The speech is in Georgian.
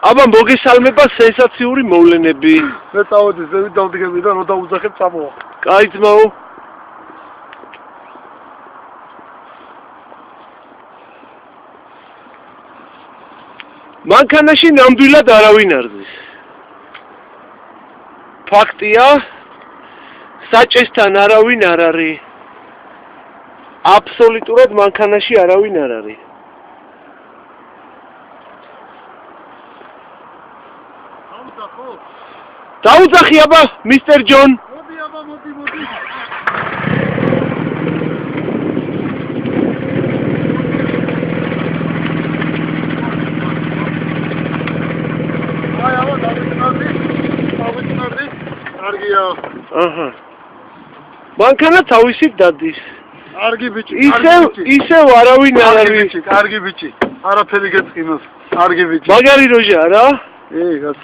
აბა მოგესალმება სენსაციური მოვლენები. მე წავედი ზევით დავდგები და რო დაუძახებ წამოვა. კაი ძმაო. მანქანაში ნამდვილად არავინ არ დის. ფაქტია, საჭესთან არავინ არ არის. აბსოლუტურად მანქანაში არავინ არ არის. დაუძახი აბა, მისტერ ჯონ. მოდი აბა, მოდი. აი აბა, დავიწყდი. კარგია. აჰა. მანქანა თავისით დადის. კარგი ბიჭი. ისევ არავინ არ არის. კარგი ბიჭი. არაფერი გეწყინოს. კარგი ბიჭი. მაგარი როჟა რა? ე, გას